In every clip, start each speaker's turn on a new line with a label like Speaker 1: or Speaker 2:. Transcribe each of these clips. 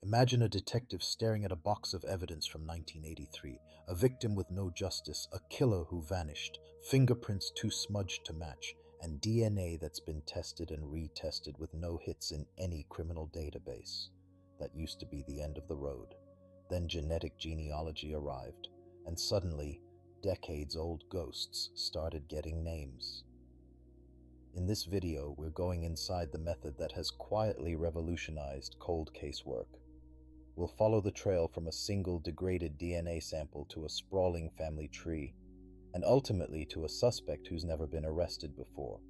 Speaker 1: Imagine a detective staring at a box of evidence from 1983, a victim with no justice, a killer who vanished, fingerprints too smudged to match, and DNA that's been tested and retested with no hits in any criminal database. That used to be the end of the road. Then genetic genealogy arrived, and suddenly, decades-old ghosts started getting names. In this video, we're going inside the method that has quietly revolutionized cold case work. We'll follow the trail from a single degraded DNA sample to a sprawling family tree, and ultimately to a suspect who's never been arrested before.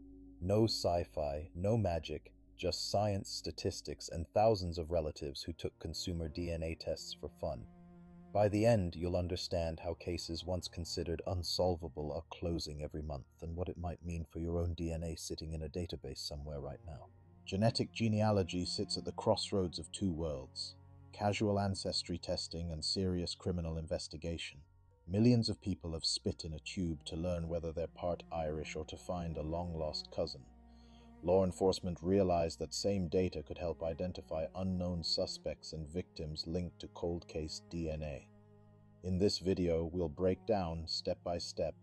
Speaker 1: No sci-fi, no magic, just science, statistics, and thousands of relatives who took consumer DNA tests for fun. By the end, you'll understand how cases once considered unsolvable are closing every month, and what it might mean for your own DNA sitting in a database somewhere right now. Genetic genealogy sits at the crossroads of two worlds: casual ancestry testing and serious criminal investigation. Millions of people have spit in a tube to learn whether they're part Irish or to find a long-lost cousin. Law enforcement realized that same data could help identify unknown suspects and victims linked to cold case DNA. In this video, we'll break down, step by step,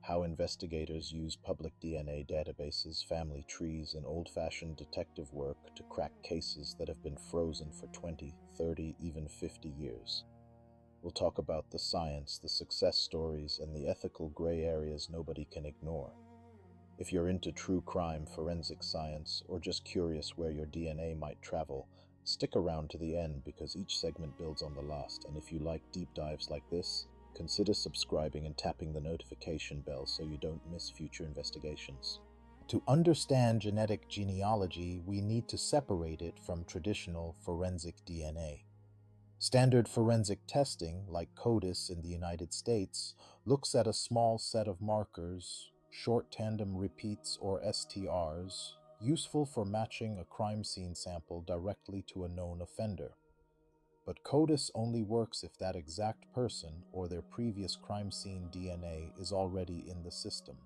Speaker 1: how investigators use public DNA databases, family trees, and old-fashioned detective work to crack cases that have been frozen for 20, 30, even 50 years. We'll talk about the science, the success stories, and the ethical gray areas nobody can ignore. If you're into true crime, forensic science, or just curious where your DNA might travel, stick around to the end because each segment builds on the last. And if you like deep dives like this, consider subscribing and tapping the notification bell so you don't miss future investigations. To understand genetic genealogy, we need to separate it from traditional forensic DNA. Standard forensic testing, like CODIS in the United States, looks at a small set of markers, short tandem repeats or STRs, useful for matching a crime scene sample directly to a known offender. But CODIS only works if that exact person or their previous crime scene DNA is already in the system.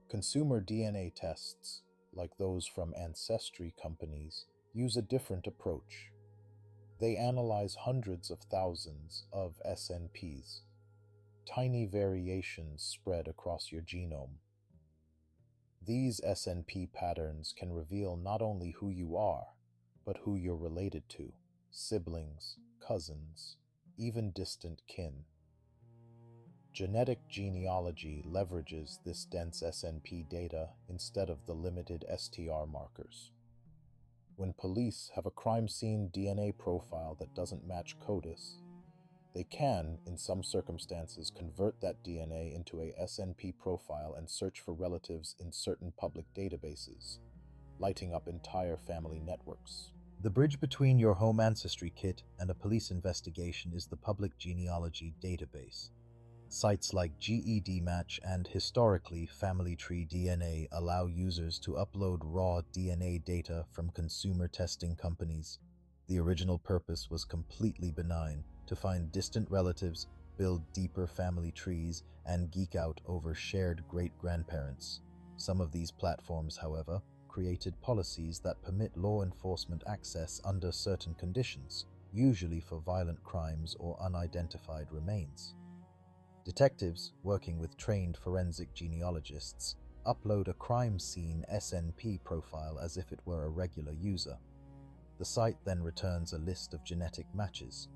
Speaker 1: Consumer DNA tests, like those from ancestry companies, use a different approach. They analyze hundreds of thousands of SNPs, tiny variations spread across your genome. These SNP patterns can reveal not only who you are, but who you're related to: siblings, cousins, even distant kin. Genetic genealogy leverages this dense SNP data instead of the limited STR markers. When police have a crime scene DNA profile that doesn't match CODIS, they can, in some circumstances, convert that DNA into a SNP profile and search for relatives in certain public databases, lighting up entire family networks. The bridge between your home ancestry kit and a police investigation is the public genealogy database. Sites like GEDmatch and, historically, Family Tree DNA allow users to upload raw DNA data from consumer testing companies. The original purpose was completely benign: to find distant relatives, build deeper family trees, and geek out over shared great-grandparents. Some of these platforms, however, created policies that permit law enforcement access under certain conditions, usually for violent crimes or unidentified remains. Detectives, working with trained forensic genealogists, upload a crime scene SNP profile as if it were a regular user. The site then returns a list of genetic matches,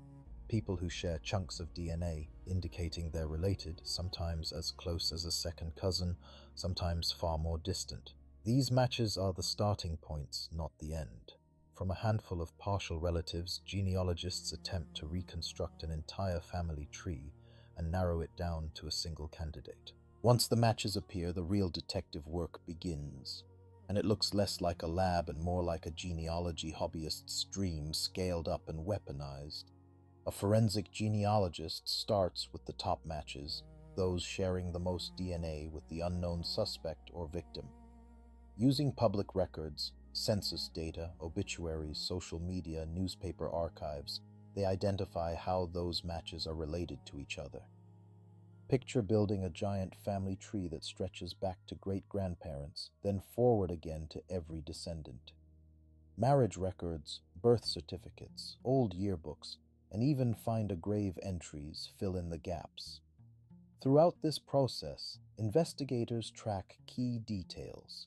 Speaker 1: people who share chunks of DNA, indicating they're related, sometimes as close as a second cousin, sometimes far more distant. These matches are the starting points, not the end. From a handful of partial relatives, genealogists attempt to reconstruct an entire family tree and narrow it down to a single candidate. Once the matches appear, the real detective work begins, and it looks less like a lab and more like a genealogy hobbyist's dream scaled up and weaponized. A forensic genealogist starts with the top matches, those sharing the most DNA with the unknown suspect or victim. Using public records, census data, obituaries, social media, newspaper archives, they identify how those matches are related to each other. Picture building a giant family tree that stretches back to great-grandparents, then forward again to every descendant. Marriage records, birth certificates, old yearbooks, and even find a grave entries fill in the gaps. Throughout this process, investigators track key details: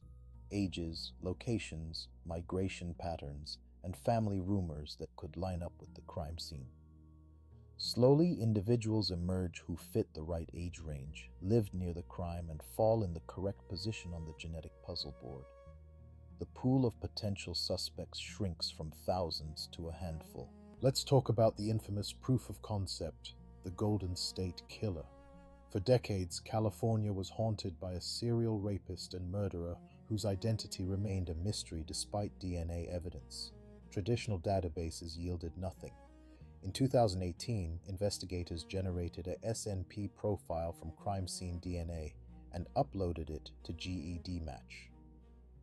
Speaker 1: ages, locations, migration patterns, and family rumors that could line up with the crime scene. Slowly, individuals emerge who fit the right age range, lived near the crime, and fall in the correct position on the genetic puzzle board. The pool of potential suspects shrinks from thousands to a handful. Let's talk about the infamous proof of concept, the Golden State Killer. For decades, California was haunted by a serial rapist and murderer whose identity remained a mystery despite DNA evidence. Traditional databases yielded nothing. In 2018, investigators generated a SNP profile from crime scene DNA and uploaded it to GED Match.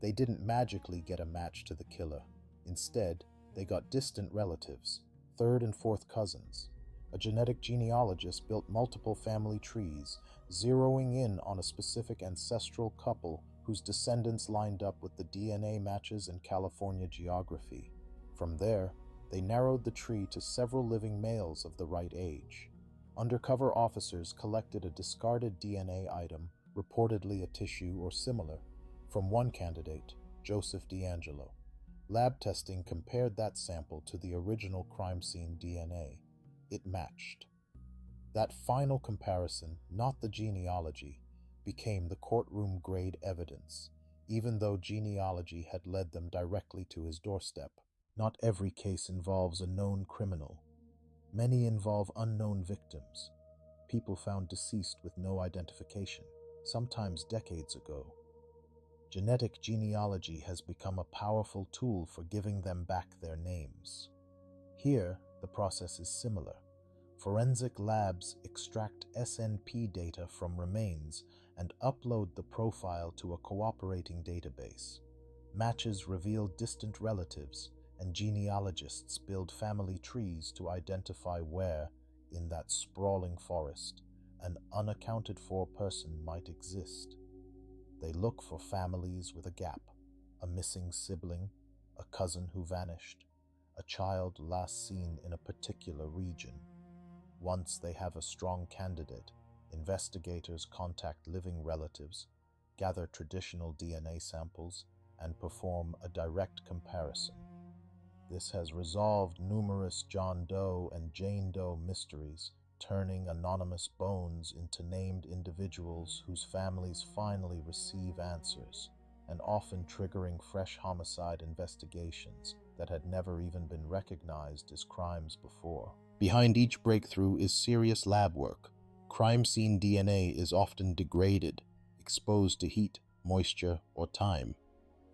Speaker 1: They didn't magically get a match to the killer. Instead, they got distant relatives, third and fourth cousins. A genetic genealogist built multiple family trees, zeroing in on a specific ancestral couple whose descendants lined up with the DNA matches in California geography. From there, they narrowed the tree to several living males of the right age. Undercover officers collected a discarded DNA item, reportedly a tissue or similar, from one candidate, Joseph D'Angelo. Lab testing compared that sample to the original crime scene DNA. It matched. That final comparison, not the genealogy, became the courtroom-grade evidence, even though genealogy had led them directly to his doorstep. Not every case involves a known criminal. Many involve unknown victims, people found deceased with no identification, sometimes decades ago. Genetic genealogy has become a powerful tool for giving them back their names. Here, the process is similar. Forensic labs extract SNP data from remains and upload the profile to a cooperating database. Matches reveal distant relatives, and genealogists build family trees to identify where, in that sprawling forest, an unaccounted-for person might exist. They look for families with a gap, a missing sibling, a cousin who vanished, a child last seen in a particular region. Once they have a strong candidate, investigators contact living relatives, gather traditional DNA samples, and perform a direct comparison. This has resolved numerous John Doe and Jane Doe mysteries, turning anonymous bones into named individuals whose families finally receive answers, and often triggering fresh homicide investigations that had never even been recognized as crimes before. Behind each breakthrough is serious lab work. Crime scene DNA is often degraded, exposed to heat, moisture, or time.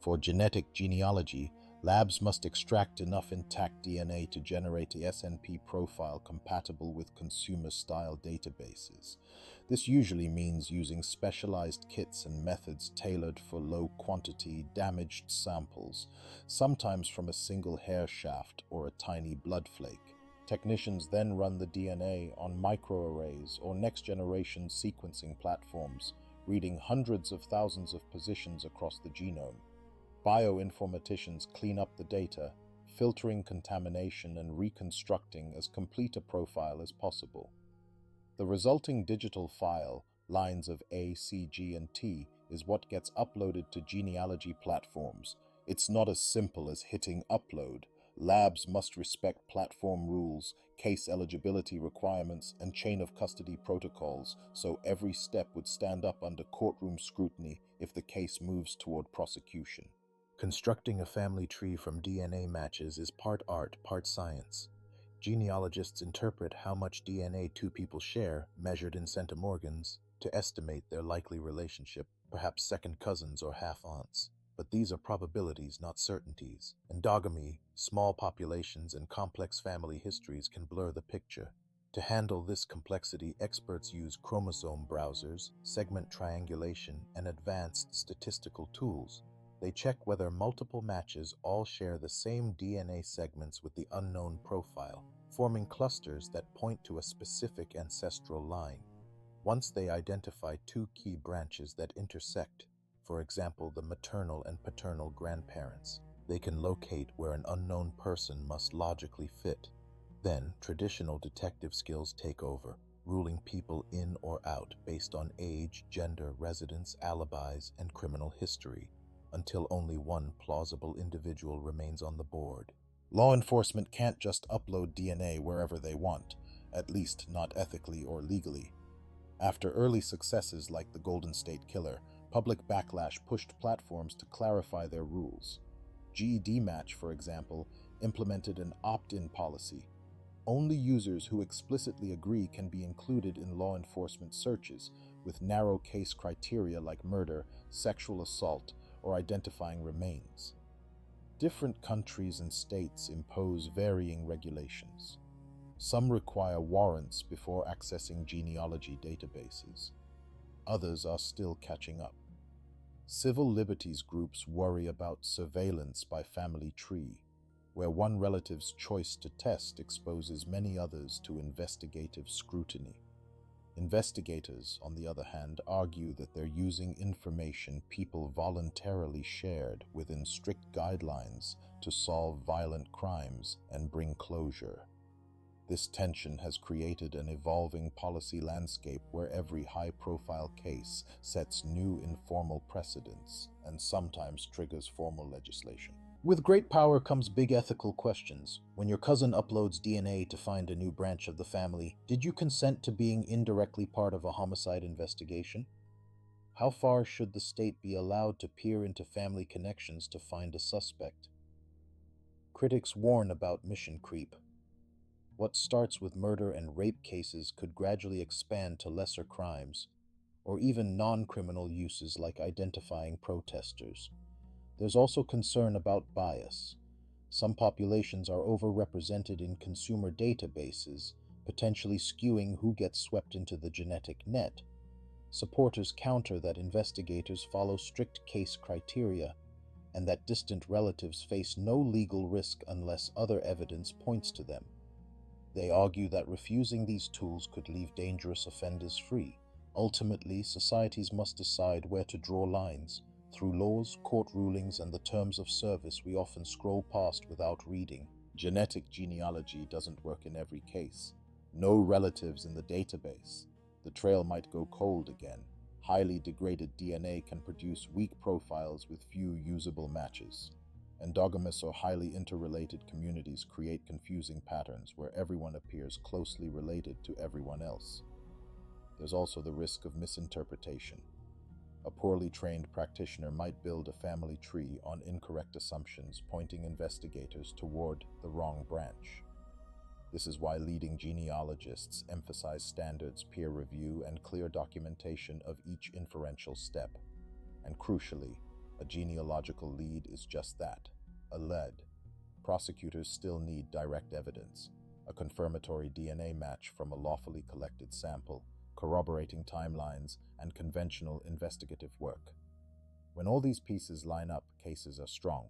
Speaker 1: For genetic genealogy, labs must extract enough intact DNA to generate a SNP profile compatible with consumer-style databases. This usually means using specialized kits and methods tailored for low-quantity, damaged samples, sometimes from a single hair shaft or a tiny blood flake. Technicians then run the DNA on microarrays or next-generation sequencing platforms, reading hundreds of thousands of positions across the genome. Bioinformaticians clean up the data, filtering contamination and reconstructing as complete a profile as possible. The resulting digital file, lines of A, C, G, and T, is what gets uploaded to genealogy platforms. It's not as simple as hitting upload. Labs must respect platform rules, case eligibility requirements, and chain of custody protocols, so every step would stand up under courtroom scrutiny if the case moves toward prosecution. Constructing a family tree from DNA matches is part art, part science. Genealogists interpret how much DNA two people share, measured in centimorgans, to estimate their likely relationship, perhaps second cousins or half-aunts. But these are probabilities, not certainties. Endogamy, small populations, and complex family histories can blur the picture. To handle this complexity, experts use chromosome browsers, segment triangulation, and advanced statistical tools. They check whether multiple matches all share the same DNA segments with the unknown profile, forming clusters that point to a specific ancestral line. Once they identify two key branches that intersect, for example, the maternal and paternal grandparents, They can locate where an unknown person must logically fit. Then, traditional detective skills take over, ruling people in or out based on age, gender, residence, alibis, and criminal history, until only one plausible individual remains on the board. Law enforcement can't just upload DNA wherever they want, at least not ethically or legally. After early successes like the Golden State Killer, public backlash pushed platforms to clarify their rules. GED Match, for example, implemented an opt-in policy. Only users who explicitly agree can be included in law enforcement searches, with narrow case criteria like murder, sexual assault, or identifying remains. Different countries and states impose varying regulations. Some require warrants before accessing genealogy databases. Others are still catching up. Civil liberties groups worry about surveillance by family tree, where one relative's choice to test exposes many others to investigative scrutiny. Investigators, on the other hand, argue that they're using information people voluntarily shared within strict guidelines to solve violent crimes and bring closure. This tension has created an evolving policy landscape where every high-profile case sets new informal precedents and sometimes triggers formal legislation. With great power comes big ethical questions. When your cousin uploads DNA to find a new branch of the family, did you consent to being indirectly part of a homicide investigation? How far should the state be allowed to peer into family connections to find a suspect? Critics warn about mission creep. What starts with murder and rape cases could gradually expand to lesser crimes, or even non-criminal uses like identifying protesters. There's also concern about bias. Some populations are overrepresented in consumer databases, potentially skewing who gets swept into the genetic net. Supporters counter that investigators follow strict case criteria, and that distant relatives face no legal risk unless other evidence points to them. They argue that refusing these tools could leave dangerous offenders free. Ultimately, societies must decide where to draw lines. Through laws, court rulings, and the terms of service we often scroll past without reading. Genetic genealogy doesn't work in every case. No relatives in the database. The trail might go cold again. Highly degraded DNA can produce weak profiles with few usable matches. Endogamous or highly interrelated communities create confusing patterns where everyone appears closely related to everyone else. There's also the risk of misinterpretation. A poorly trained practitioner might build a family tree on incorrect assumptions, pointing investigators toward the wrong branch. This is why leading genealogists emphasize standards, peer review, and clear documentation of each inferential step. And crucially, a genealogical lead is just that, a lead. Prosecutors still need direct evidence, a confirmatory DNA match from a lawfully collected sample, corroborating timelines, and conventional investigative work. When all these pieces line up, cases are strong.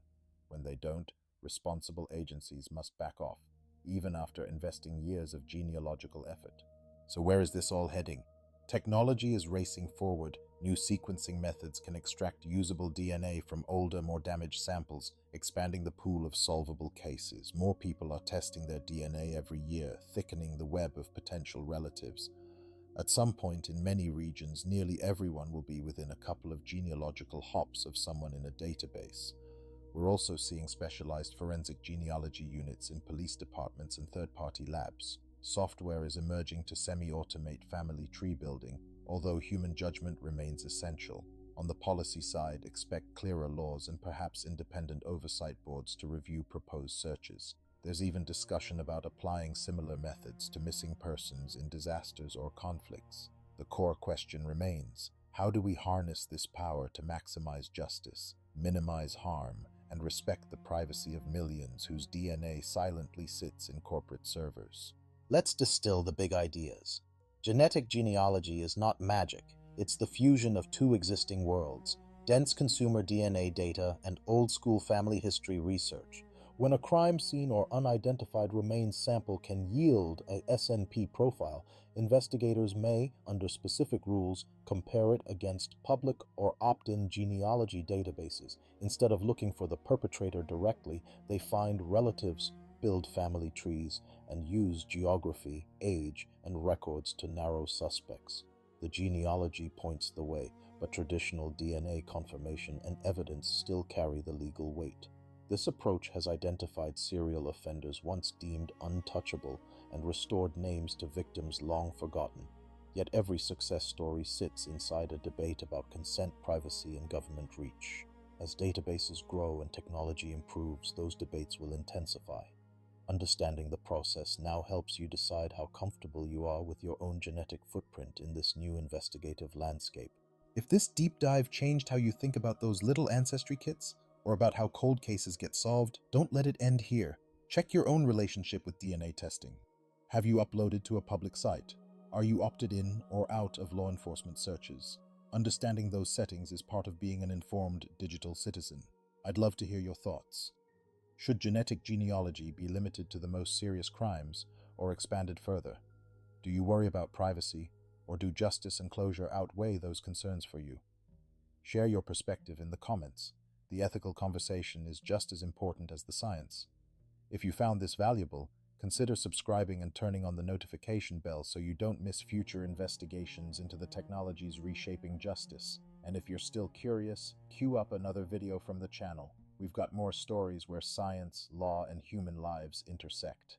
Speaker 1: When they don't, responsible agencies must back off, even after investing years of genealogical effort. So where is this all heading? Technology is racing forward. New sequencing methods can extract usable DNA from older, more damaged samples, expanding the pool of solvable cases. More people are testing their DNA every year, thickening the web of potential relatives. At some point in many regions, nearly everyone will be within a couple of genealogical hops of someone in a database. We're also seeing specialized forensic genealogy units in police departments and third-party labs. Software is emerging to semi-automate family tree building, although human judgment remains essential. On the policy side, expect clearer laws and perhaps independent oversight boards to review proposed searches. There's even discussion about applying similar methods to missing persons in disasters or conflicts. The core question remains: how do we harness this power to maximize justice, minimize harm, and respect the privacy of millions whose DNA silently sits in corporate servers? Let's distill the big ideas. Genetic genealogy is not magic. It's the fusion of two existing worlds: dense consumer DNA data and old-school family history research. When a crime scene or unidentified remains sample can yield a SNP profile, investigators may, under specific rules, compare it against public or opt-in genealogy databases. Instead of looking for the perpetrator directly, they find relatives, build family trees, and use geography, age, and records to narrow suspects. The genealogy points the way, but traditional DNA confirmation and evidence still carry the legal weight. This approach has identified serial offenders once deemed untouchable and restored names to victims long forgotten. Yet every success story sits inside a debate about consent, privacy, and government reach. As databases grow and technology improves, those debates will intensify. Understanding the process now helps you decide how comfortable you are with your own genetic footprint in this new investigative landscape. If this deep dive changed how you think about those little ancestry kits, or about how cold cases get solved, don't let it end here. Check your own relationship with DNA testing. Have you uploaded to a public site? Are you opted in or out of law enforcement searches? Understanding those settings is part of being an informed digital citizen. I'd love to hear your thoughts. Should genetic genealogy be limited to the most serious crimes or expanded further? Do you worry about privacy, or do justice and closure outweigh those concerns for you? Share your perspective in the comments. The ethical conversation is just as important as the science. If you found this valuable, consider subscribing and turning on the notification bell so you don't miss future investigations into the technologies reshaping justice. And if you're still curious, queue up another video from the channel. We've got more stories where science, law, and human lives intersect.